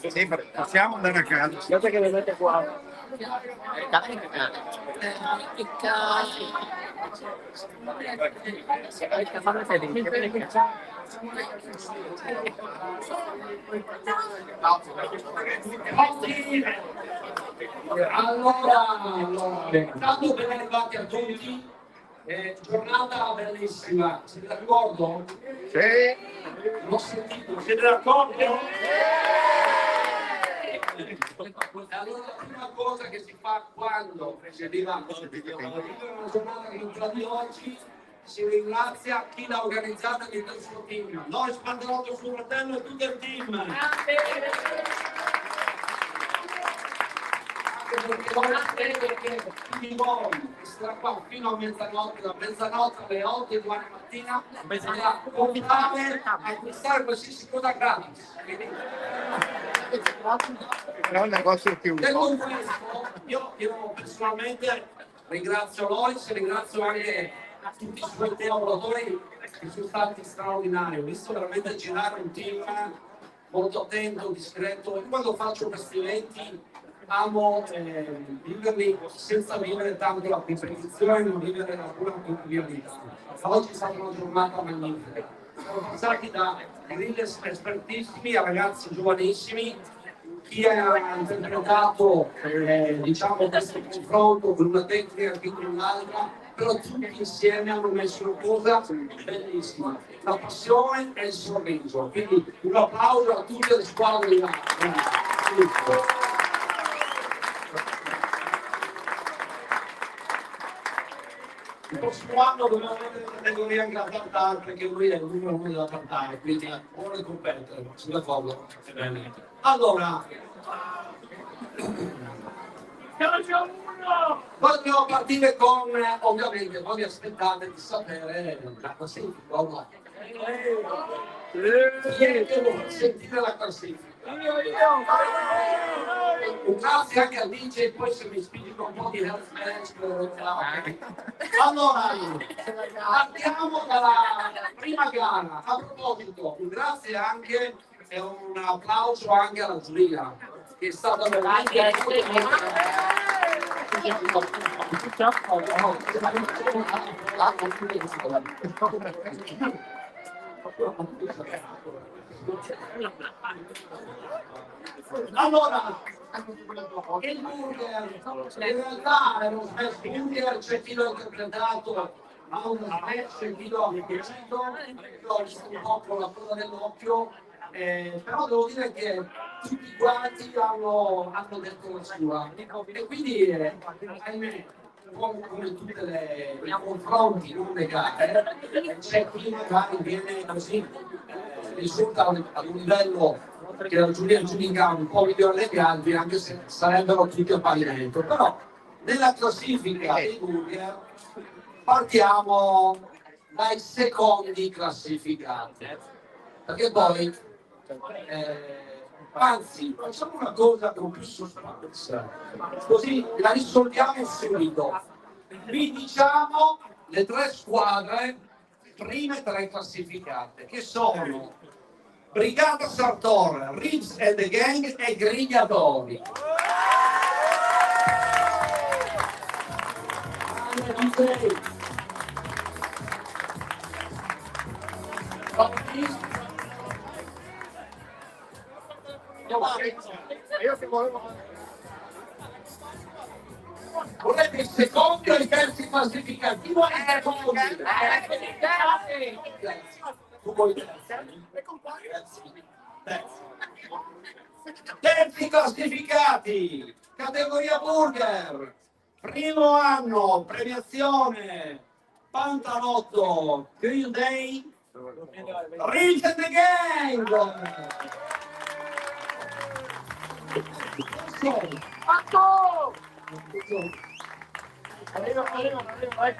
Sì, possiamo andare a casa. Aspetta che le mette qua. Allora, intanto ben arrivati a tutti. Giornata bellissima, siete d'accordo? Sì. L'ho sentito, siete d'accordo? Allora, la prima cosa che si fa quando si arriva a una giornata come quella di oggi, si ringrazia chi l'ha organizzata di tutto il suo team. Noi Spanderotto, suo fratello e tutto il team. Perché chi di voi che sarà qua fino a mezzanotte, da mezzanotte alle 8 di domani mattina, sarà convitare a acquistare qualsiasi cosa gratis. Però il negozio è chiuso. Detto questo, io personalmente ringrazio Lois e ringrazio anche tutti i suoi collaboratori che sono stati straordinari. Ho visto veramente girare un team molto attento, discreto. Io quando faccio questi eventi amo viverli senza vivere tanto la competizione, non vivere alcuna convivialità. Oggi è stata una giornata magnifica. Siamo passati da grill espertissimi a ragazzi giovanissimi, chi ha interpretato diciamo questo confronto con una tecnica che con l'altra, però tutti insieme hanno messo una cosa bellissima, la passione e il sorriso. Quindi un applauso a tutte le squadre di là. Il prossimo anno dobbiamo avere una categoria anche da trattare, perché lui è il numero uno della trattare, quindi vuole competere, sono d'accordo? Allora, voglio partire con, ovviamente, voi vi aspettate di sapere la classifica, o no? Devo sentire la classifica. Un grazie anche a DJ, poi se mi spingi con un po' di health match. Allora, partiamo dalla prima gara. A proposito, un grazie anche e un applauso anche alla giuria, che è stata veramente allora, il burger in realtà è uno smash burger, c'è chi l'ha interpretato a uno smash, chi lo ha piaciuto, io ho visto un po' con la coda dell'occhio, però devo dire che tutti quanti hanno detto la sua e quindi ahimè, come tutti i confronti, non le gare, c'è chi magari viene così, risulta ad un livello che la giuria giudica un po' migliore degli altri, anche se sarebbero tutti a parimento. Però nella classifica dei burger partiamo dai secondi classificati, perché poi anzi facciamo una cosa con più suspense, così la risolviamo subito. Vi diciamo le tre squadre prime tre classificate, che sono Brigata Sartor, Ribs and the Gang e Grigliatori. Volete il secondo e i terzi classificati? Tu vuoi terzi classificati, categoria burger, primo anno, premiazione, Pantanotto, Grill Day, Rich and the Gang! Fatto! Arriva, vai,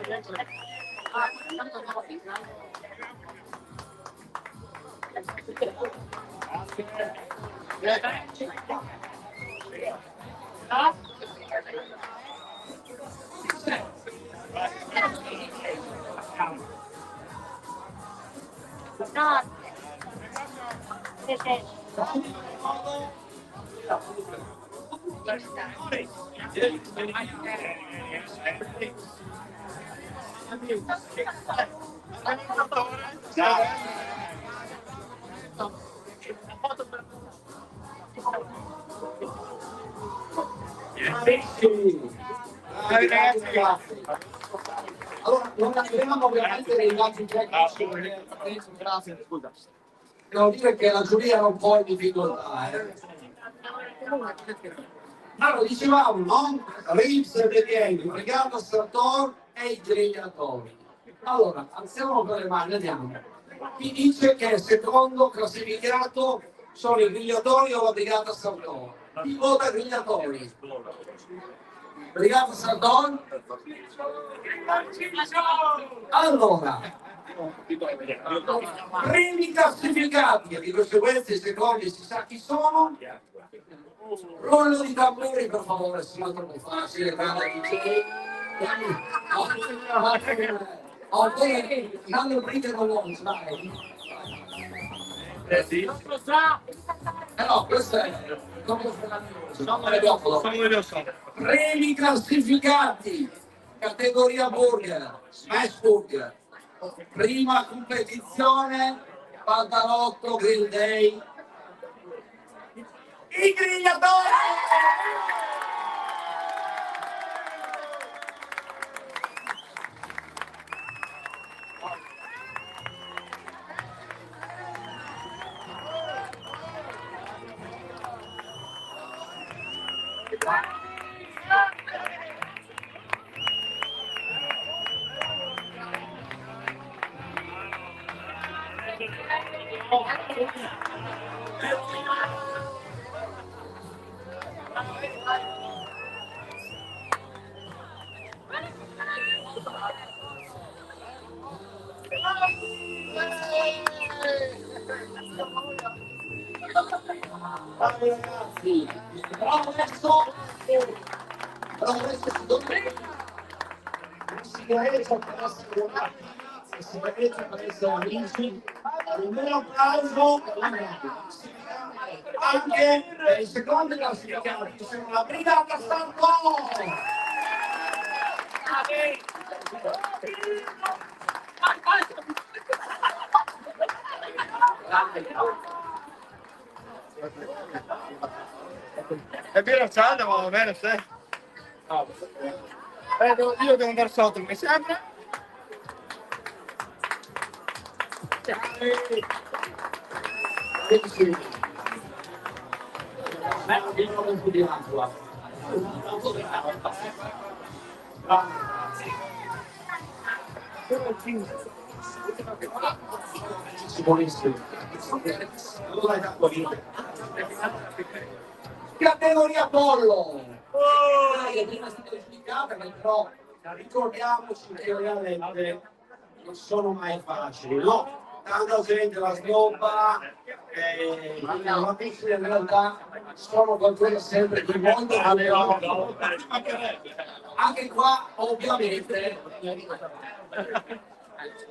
Allora, non abbiamo ovviamente dei dati tecnici perché grazie, scusa. Devo dire che la giuria era un po' in difficoltà. Allora, dicevamo, no? Rips e Denieri, Brigata Sartor e i grigliatori. Allora, alziamo per le mani, andiamo. Chi dice che il secondo classificato sono i grigliatori o la Brigata Sartor? Chi vota grigliatori? Brigata Sartor? Allora, primi classificati, e di conseguenza i secondi si sa chi sono. Rollo di tamburi per favore, se no è troppo facile. Danno il brindisi con l'uomo, dai. No, questo è premi classificati, categoria burger, smash burger. Prima competizione, Pantalotto Grill Day. I grigliatori! Ragazzi, bravo adesso sigaretta per essere amici, un bel applauso anche per i secondi classificati, sono la Brigata Sartor. È birra calda, ma va bene, sai? No. Io devo andare sotto, mi sembra. Categoria pollo. Prima si è giudicata, però ricordiamoci che ovviamente non sono mai facili, no? Tanta gente la snoba, ma in realtà sono qualcosa sempre di molto anche qua ovviamente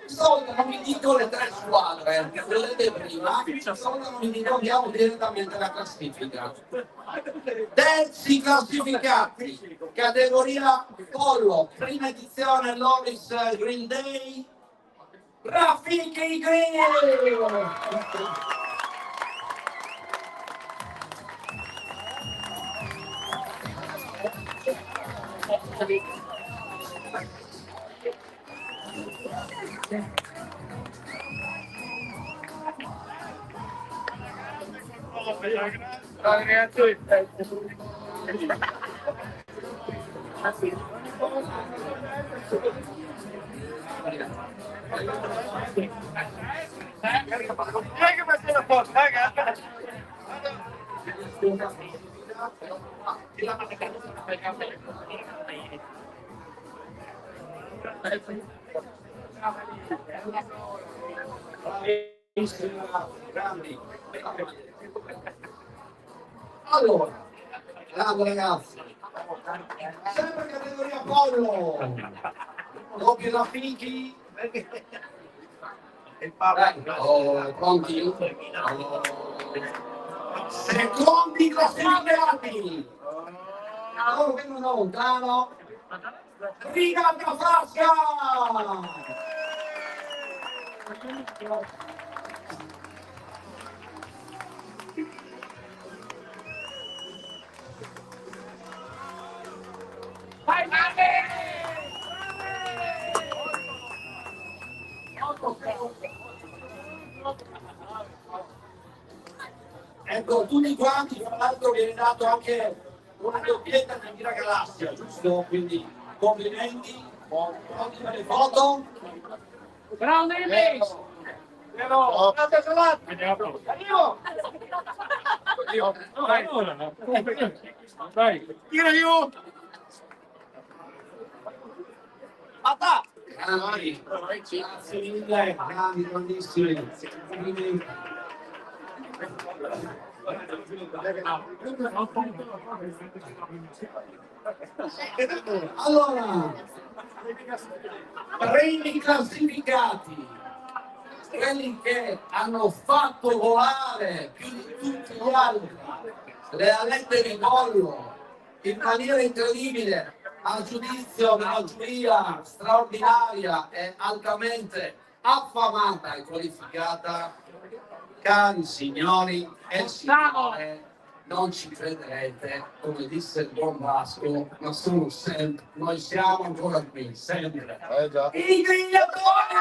solo non vi dico le tre squadre, che vedete prima, solo non vi dico, andiamo direttamente alla classifica. Terzi classificati, categoria pollo, prima edizione Loris Green Day, Rafiki Grill! Ragazzi, che metti la porta, ragazzi. Allora, ragazzi, sempre categoria pollo, doppio da Finchi, pronti? Secondi classificati. Loro vengono da lontano. Riga Frasca. Vai, ecco, tutti quanti, tra l'altro viene dato anche una doppietta di Mira Galassia, giusto? Quindi complimenti, pronti per le foto. Bravo Nemi! Arrivo! Vai! Tira io! Fatta! Grandi, grazie mille, grandi, grandissimi. Complimenti. Allora, primi classificati, quelli che hanno fatto volare più di tutti gli altri le alette di pollo in maniera incredibile, a giudizio della giuria straordinaria e altamente affamata e qualificata. Cari signori e signore, non ci crederete, come disse il buon Vasco, ma sono sempre, noi siamo ancora qui, sempre. I grigliatori!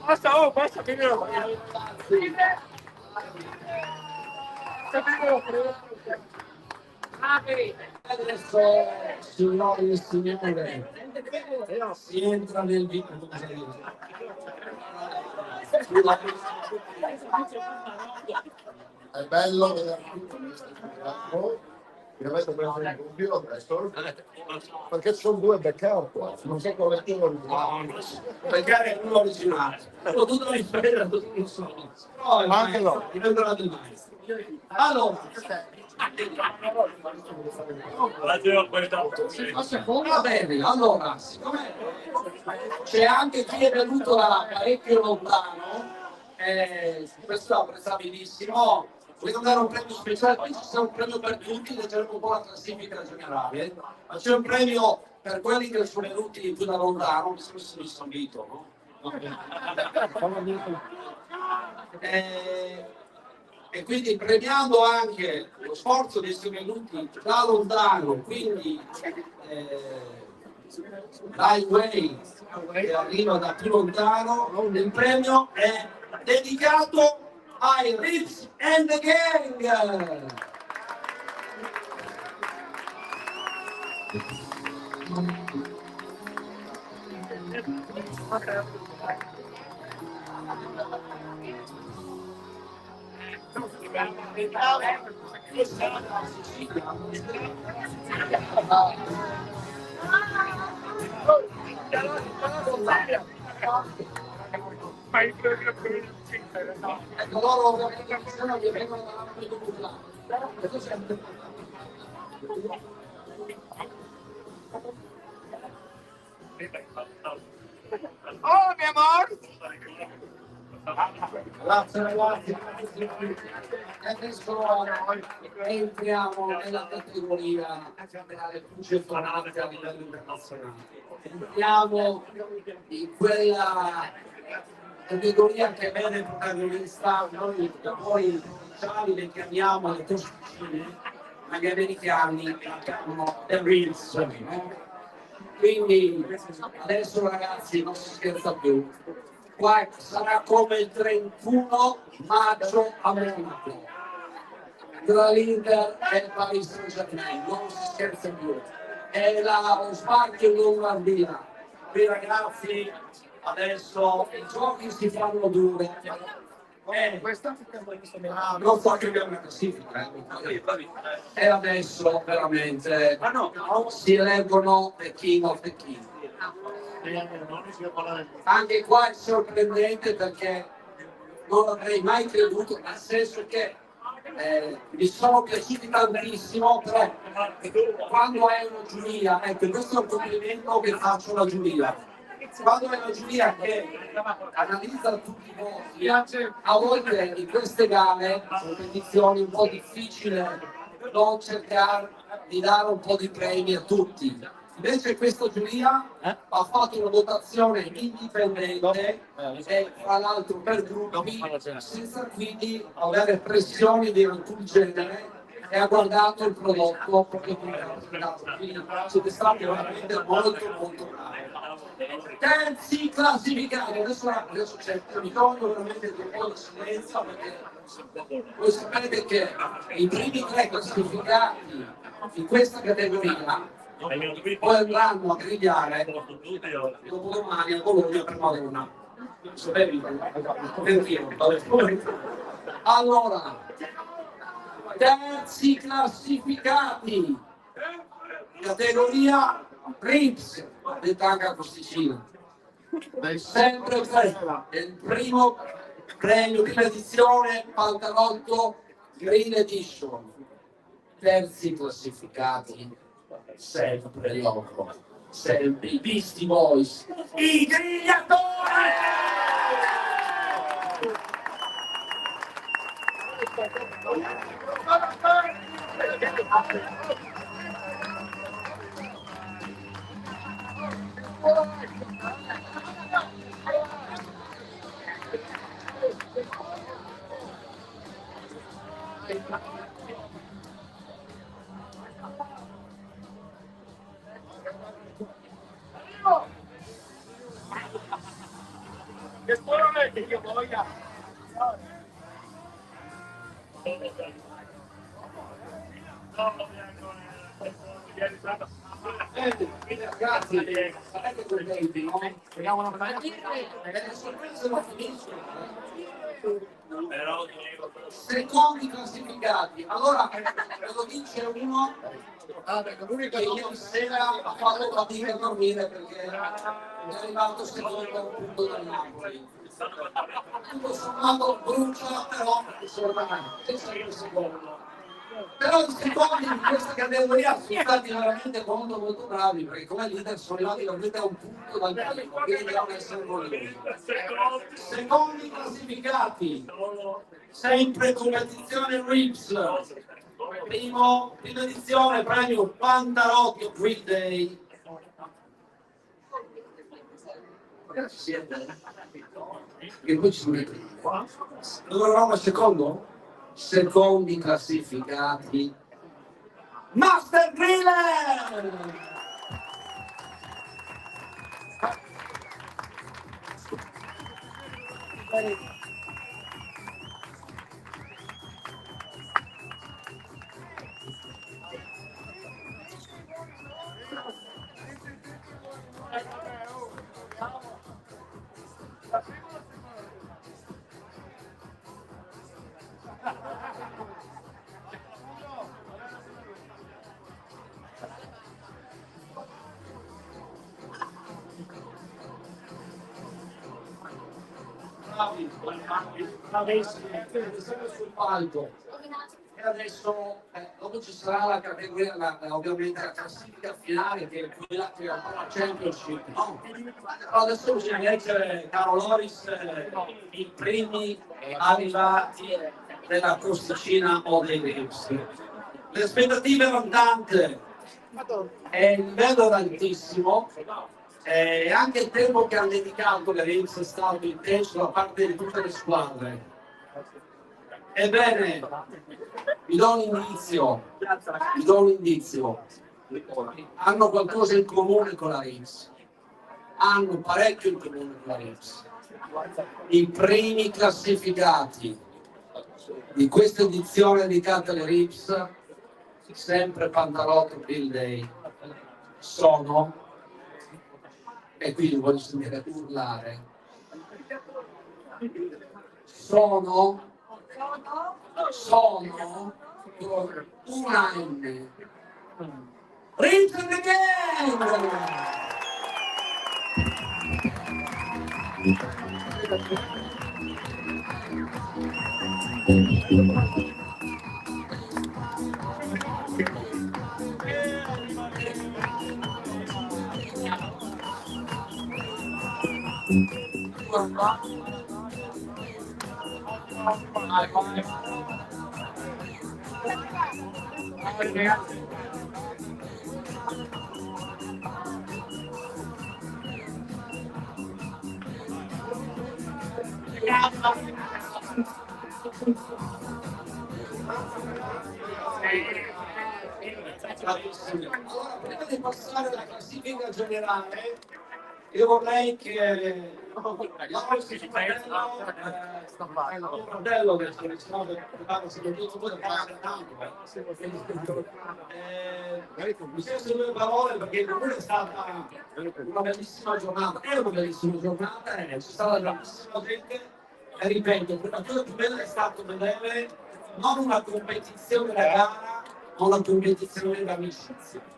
Basta, oh, basta, finito! Adesso, signori e signore, si entra nel video. È bello vedere mi avete preso in dubbio adesso perché ci sono due backup qua, non so quale sia l'originale. Perché è quello originale. Tutto mi frega, tutto lo so. Però Anche no. diventerà del maestro. Allora, va bene, allora, siccome c'è anche chi è venuto da parecchio lontano, questo è apprezzabilissimo, voglio dare un premio speciale, poi ci sarà un premio per tutti, leggeremo un po' la classifica generale, ma c'è un premio per quelli che sono venuti più da lontano, mi sembra che sono Vito, no? E quindi premiando anche lo sforzo di essere venuti da lontano, quindi dai way che arriva da più lontano, il premio è dedicato ai Ritz and the Gang. Ecco, loro ovviamente sono che vengono dalla Lampedusa. Oh, mio amore! Grazie ragazzi, adesso entriamo nella categoria delle più gettonate a livello internazionale. Entriamo in quella categoria che vede il protagonista, noi i lavori ufficiali le chiamiamo le tosticine, ma gli americani la chiamano the real story, no? Quindi adesso ragazzi non si scherza più. Qua sarà come il 31 maggio a Monaco tra l'Inter e il Paris Saint-Germain, non si scherza più. È lo sbarco in Lombardia. qui ragazzi, adesso i giochi si fanno dure. Non so che abbiamo una classifica, e adesso veramente si eleggono the king of the king. Anche qua è sorprendente perché non l'avrei mai creduto, nel senso che mi sono piaciuti tantissimo, però quando è una giuria, ecco, questo è un complimento che faccio alla giuria. Quando è una giuria che analizza tutti i voti, a volte in queste gare, competizioni un po' difficile, non cercare di dare un po' di premi a tutti. Invece questa giuria ha fatto una votazione indipendente e tra l'altro per gruppi, senza quindi avere pressioni di alcun genere, e ha guardato il prodotto proprio come era presentato. Quindi siete stati veramente molto bravi. Terzi classificati, adesso c'è il bisogno veramente di un po' di silenzio perché voi sapete che i primi 3 classificati in questa categoria poi andranno a grigliare dopodomani a Bologna per Madonna. Allora, terzi classificati, categoria Rips, detta anche a Costicina. Sempre il primo premio, prima edizione, Pantalotto Green Edition. Terzi classificati, sempre loro, sempre i Beastie Boys, i grigliatori! Che spero che io voglia. Ragazzi, sarete contenti, no? Vogliamo una partita? Le sorprese non finiscono. Secondi classificati, allora ve lo dice uno che ieri sera ha fatto fatica a dormire perché è arrivato secondo a un punto dal Napoli. Tutto sommato brucia, però è sempre secondo. Però i secondi in questa categoria sono stati veramente molto bravi perché come leader sono arrivati veramente a un punto dal primo, quindi devono essere orgogliosi. Secondi classificati, sempre competizione Rips, prima edizione premio Pantalotto Green Day. Che poi ci sono i primi. Dove eravamo al secondo? Secondi classificati, Master Griller! Bravissimi, sempre sul palco. E adesso dopo ci sarà la categoria, ovviamente la classifica finale che è quella che è ancora Championship, no? Però adesso bisogna leggere, caro Loris, i primi arrivati della Costicina o dei Rips. Le aspettative erano tante e il livello era altissimo. Anche il tempo che hanno dedicato le Rips è stato intenso da parte di tutte le squadre. Ebbene, vi do un indizio, hanno qualcosa in comune con la Rips, hanno parecchio in comune con la Rips. I primi classificati di questa edizione dedicata alle Rips, sempre Pantalotto Green Day, sono e quindi voglio sentire urlare. Sono con una N. Rinse the Gang! Allora, prima di passare alla classifica generale, io vorrei che Laura si un fratello che mi sento due parole perché comunque è stata una bellissima giornata, è una bellissima giornata, c'è stata tantissima gente e ripeto, la cosa più bella è stato vedere non una competizione da gara, ma una competizione d'amicizia.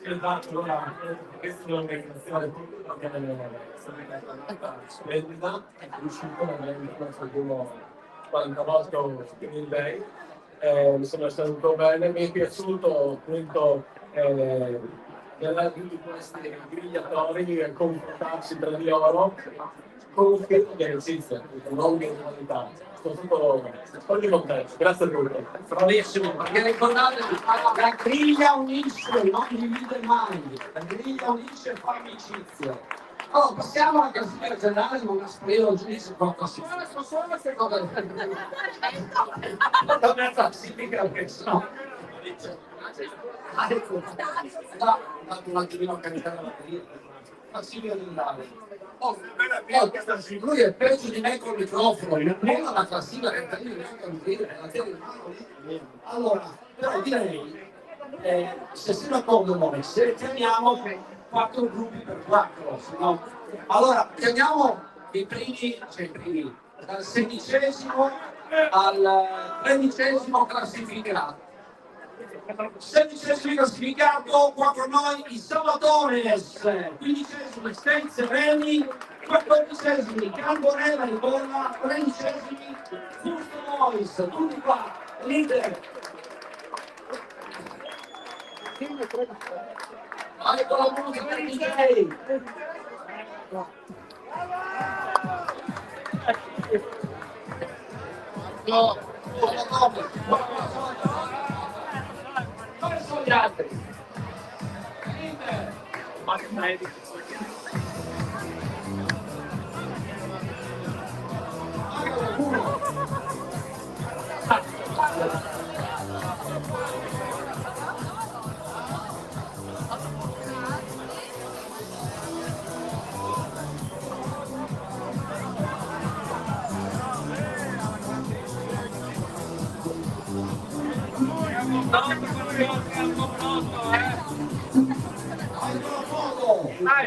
Esatto, allora, questa è un'organizzazione pubblica che è splendida, è riuscito a avere qualcuno 40 volte in lei. Mi sembra stato bene, mi è piaciuto appunto di questi grigliatori confrontarsi tra di loro con un film di amicizia, non di rivalità. Sono tutto contento, grazie a tutti. Bravissimo, perché ricordate, la griglia unisce, non divide mai. La griglia unisce e fa amicizia. Allora, passiamo alla classifica generale, non aspriro giudizio con la classifica. Sono solo queste cose. La mia classifica, perché sennò... un attimino a caricare la batteria. Classifica generale. Lui è peggio di me col microfono, non alla classifica che io neanche a dire, la tiene in mano. Allora, però direi, se siamo d'accordo noi, se chiamiamo 4 gruppi per 4, no? Allora, chiamiamo i primi, dal 16° al 13° classificato. 16° classificato, qua con noi i Salvatones, 15° Stan Sereni, 14° Carbonella in bolla, 13° Fusto Boys, tutti qua, leader. Vai con la musica di DJ. Dove sono gli altri?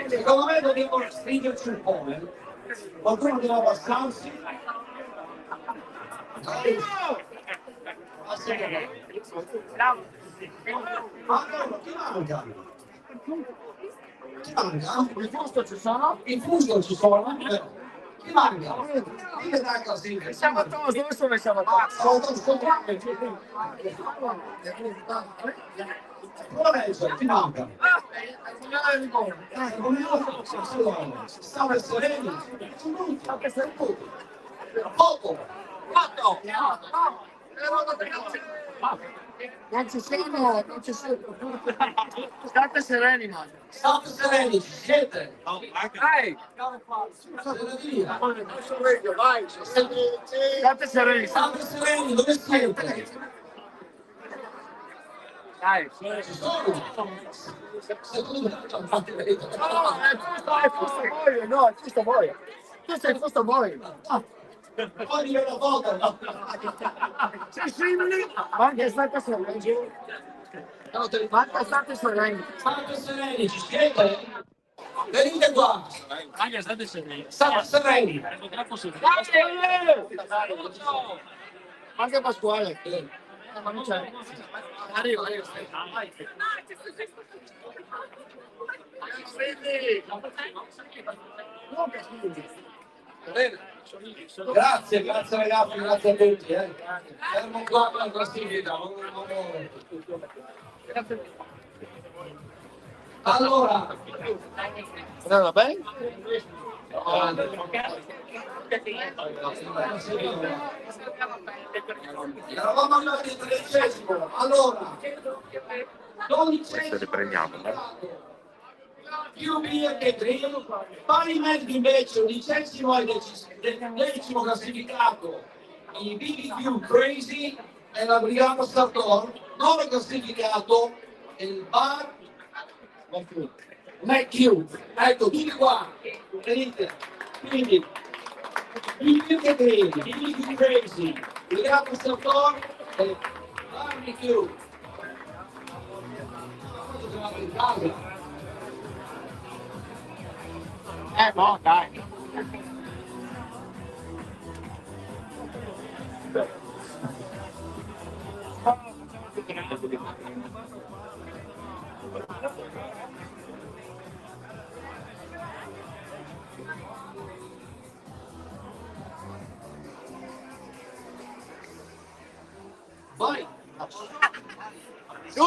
Secondo me dobbiamo stringerci un po', qualcuno deve abbassarsi. Chi manca? Il fusto ci sono? Il fusto ci sono? Chi manca? Chi vedrà così? Siamo tosti, dove sono i Salvatones? Prova a leggere, chi manca? Stava sereni, poco. Non ci sono. State sereni, ma. State sereni, ci siete? Dai! Vai! State sereni! State sereni, dove siete? Dai! Ci sono? Secondo me non fate vedere. No, è fusto voi, no, è fusto voi! Tu sei fusto voi! Poi di una volta, no? Sei simili? Anche state sereni! Anche state sereni! State sereni, ci siete? Venite qua, state sereni. Anche Pasquale. Ma non c'è. Arriva. Grazie ragazzi, grazie a tutti. Siamo qua con la classifica. Allora, Va bene? eravamo arrivati al 13°. Allora, 12° più via che prima, parimenti invece 11° e 10° classificato i BBQ Crazy e la Brigata Sartor, 9° classificato il bar McHugh. Ecco, tutti qua, venite, quindi BBQ che prima, BBQ Crazy, Brigata Sartor e bar McHugh. In casa. No, dai. Vai! Su!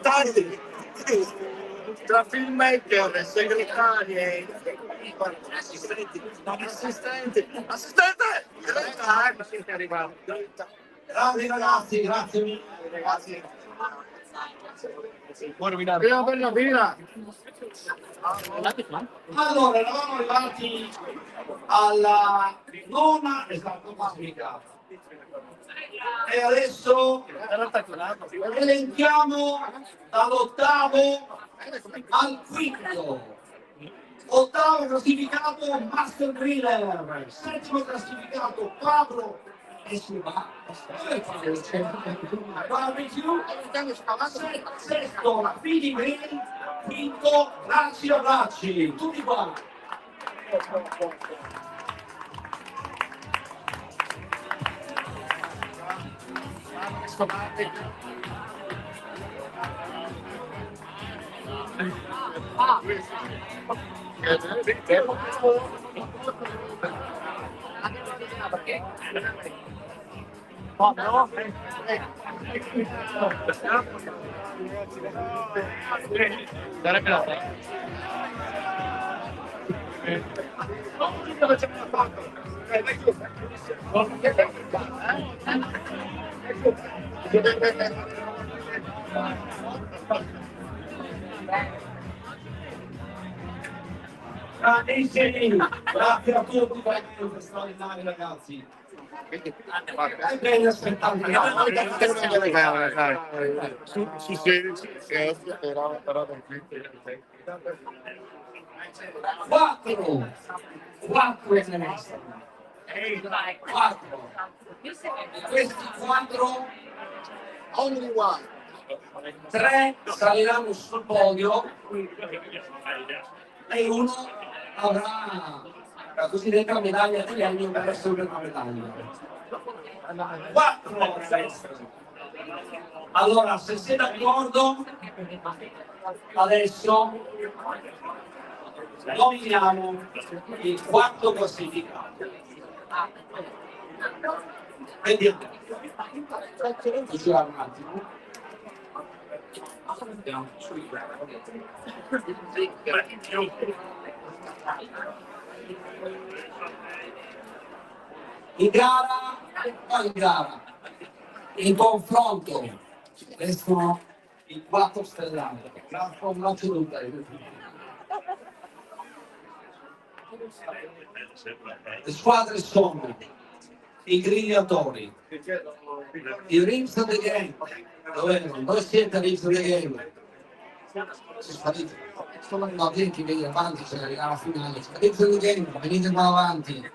Tanti! Tra filmmaker, segretari, assistenti! È arrivato! Bravi ragazzi, grazie mille. Ragazzi! Prima per la fila! Allora, eravamo arrivati alla 9ª classificata. E adesso elenchiamo dall'8° al 5°. 8° classificato Master Griller, 7° classificato Pablo Escobar, Barbecue, 6° Fidi Grill, 5° Bracci a Bracci, tutti qua. Grazie a tutti, veramente straordinari ragazzi. È bene aspettare. Su 16, però 4 se ne sono. 4. Questi 4, only one. 3 saliranno sul podio e uno avrà la cosiddetta medaglia di legno per essere una medaglia. 4 allora, se siete d'accordo, adesso nominiamo il 4° classificato. Vediamo. Girare un attimo. In confronto restano i 4 stellati, una ceduta. Le squadre sono i grigliatori, i Rims of the Game. Dove siete Rims of the Game? Si sparite. No, vieni che vieni avanti, c'è la finale. Rims of the Game, venite qua avanti.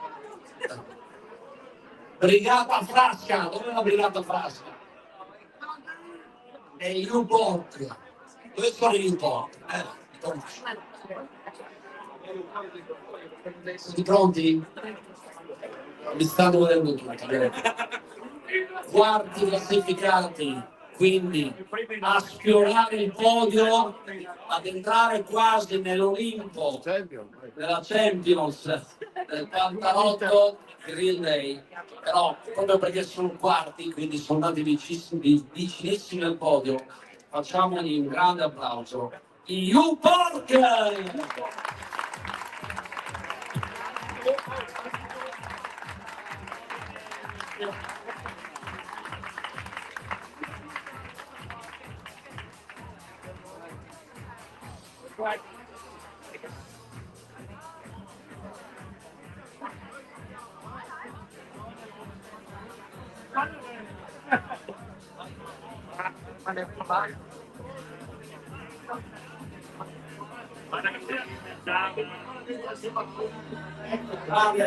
Brigata Frasca, dove è la Brigata Frasca? è Newport. Dove sono i Newport? Siete pronti? Mi stanno vedendo tutti. Quarti classificati, quindi a sfiorare il podio, ad entrare quasi nell'Olimpo della Champions del Pantalotto Green Day, però proprio perché sono quarti, quindi sono andati vicinissimi al podio, facciamogli un grande applauso. I Newport!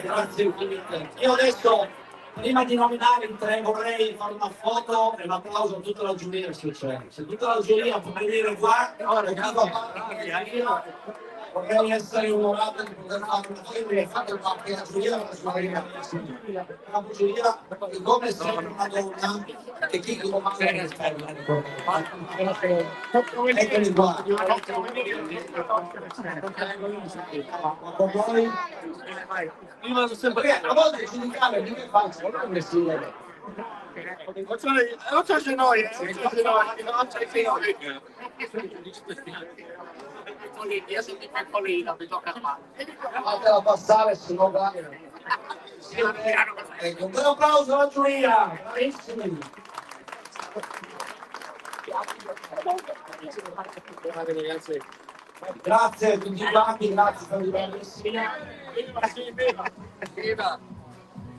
Grazie infinite. Io adesso, prima di nominare il tre, vorrei fare una foto e un applauso a tutta la giuria se c'è. Se tutta la giuria può venire qua, vorrei essere onorato di poter fare una foto e fate parte della giuria della giuria è come sempre una donna e chi comanda è eccoli qua. Con voi perché a volte giudicare di che faccio non è simile. Non c'è noi, non c'è finori. Io sono di piccolino, mi tocca fare. Fatela passare, se no va. Ecco, un bel applauso alla giuria, bravissimi. Grazie a tutti quanti, grazie per i bravissimi.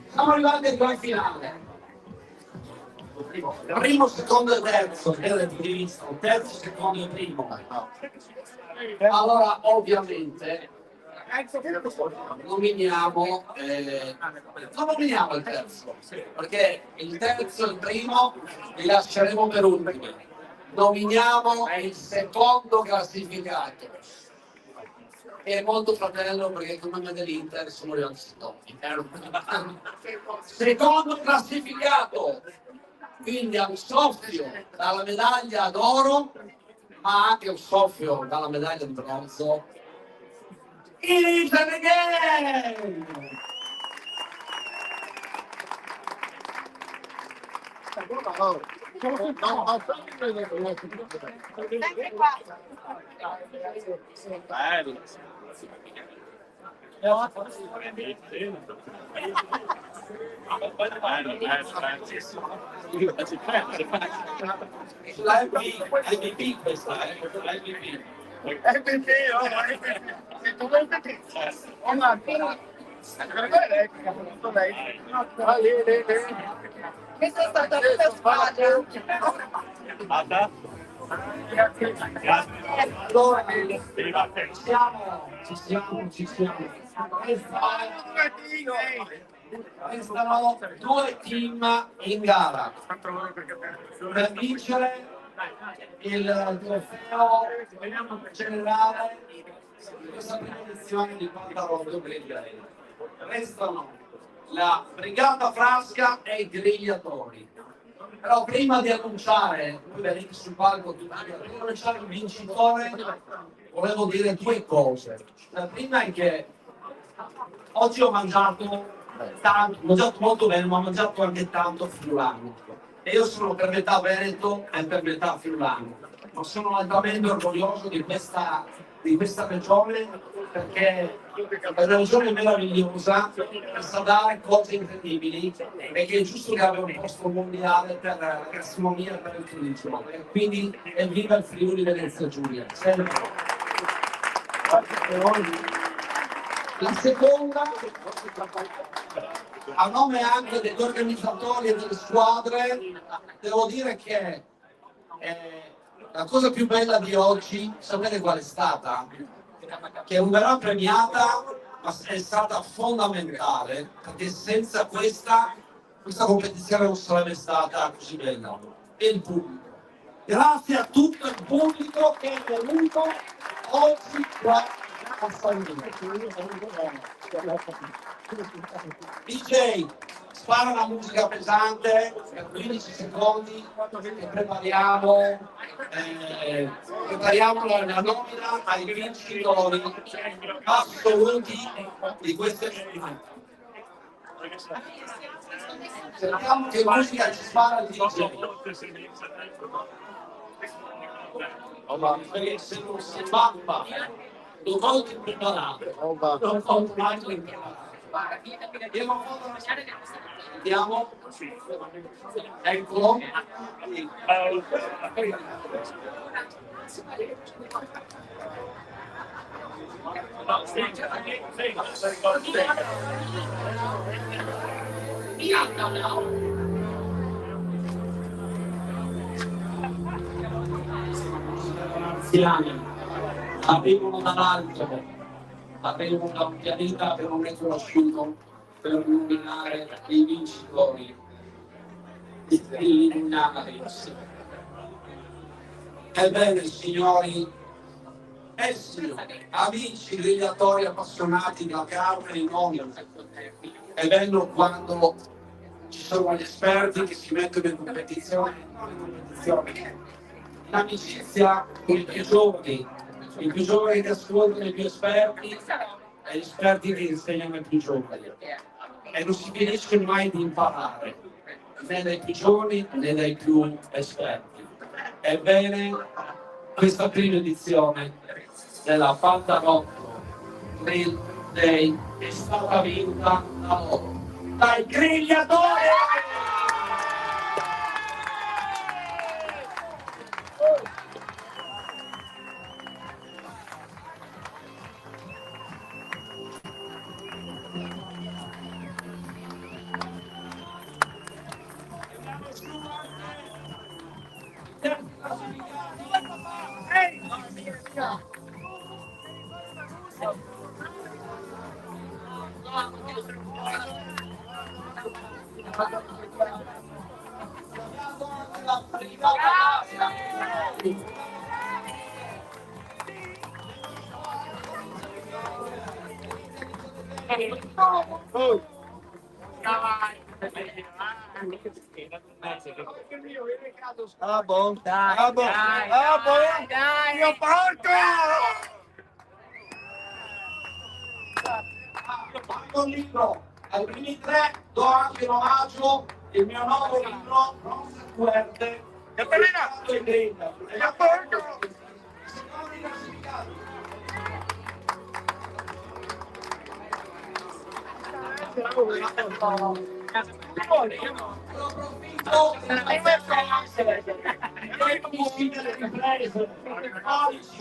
Siamo arrivati al gran finale. Primo, secondo e terzo, terzo, secondo e primo. Allora, ovviamente, nominiamo il terzo, perché il terzo e il primo li lasceremo per ultimi. Nominiamo il secondo classificato, che è molto fratello perché come me dell'Inter sono gli antistoppi. Secondo classificato, quindi a un soffio dalla medaglia d'oro, ma anche un soffio dalla medaglia di bronzo. Italy again! MVP questa, MVP. MVP, se tu vuoi MVP. Questa è stata una squadra. Allora, ci siamo. Restano due team in gara per vincere il trofeo generale di questa prima edizione di Pantalotto Green Day. Restano la Brigata Frasca e i Grigliatori. Però prima di annunciare, voi venite sul palco tutti, prima di annunciare il vincitore, volevo dire due cose. La prima è che oggi ho mangiato tanto, ho mangiato molto bene, ma ho mangiato anche tanto friulano. E io sono per metà veneto e per metà friulano. Ma sono altamente orgoglioso di questa regione perché è una regione meravigliosa che sa dare cose incredibili e che è giusto che abbia un posto mondiale per la gastronomia e per il turismo. E quindi evviva il Friuli Venezia Giulia. Sempre. La seconda, a nome anche degli organizzatori e delle squadre, devo dire che la cosa più bella di oggi, sapete qual è stata? Che non verrà premiata, ma è stata fondamentale, perché senza questa competizione non sarebbe stata così bella. E il pubblico. Grazie a tutto il pubblico che è venuto oggi qua a San DJ, spara la musica pesante per 15 secondi e prepariamo la nomina ai vincitori assoluti di queste finali. Cerchiamo che musica ci spara il DJ. Perché se non si mappa, non molto impreparato, non molto mai impreparato. Andiamo, eccolo. Anziani arrivano dall'alto, arrivano da un pianeta che non è conosciuto per nominare i vincitori, gli illuminati. Ebbene, signori e signori, amici grigliatori appassionati della carne e non, è bello quando ci sono gli esperti che si mettono in competizione, non in competizione, in amicizia con i più giovani che ascoltano i più esperti e gli esperti che insegnano ai più giovani. E non si finisce mai di imparare, né dai più giovani né dai più esperti. Ebbene, questa prima edizione della Fantanotto Grill Day è stata vinta da loro, dai grigliatori! Ah, bom. Ah, bom. Ah, bom. Mio porco! Fatto un libro, ai primi tre do anche in omaggio il mio nuovo libro, Rosa Fuerte, Cappellina! e Grinda. Mio porco! Signori classificati.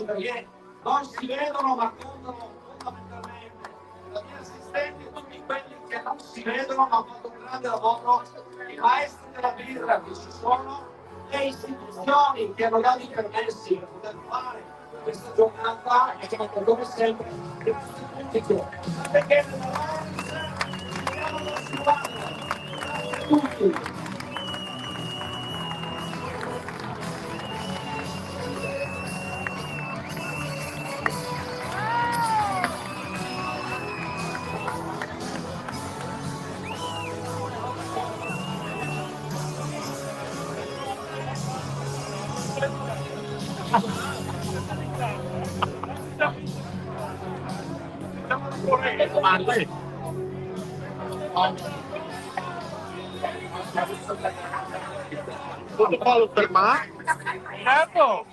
Perché non si vedono ma contano fondamentalmente la mia assistente e tutti quelli che non si vedono ma fanno un grande lavoro, i maestri della birra che ci sono, le istituzioni che hanno dato i permessi per poter fare questa giornata e come sempre perché tutti. Tutto fallo fermare? Certo!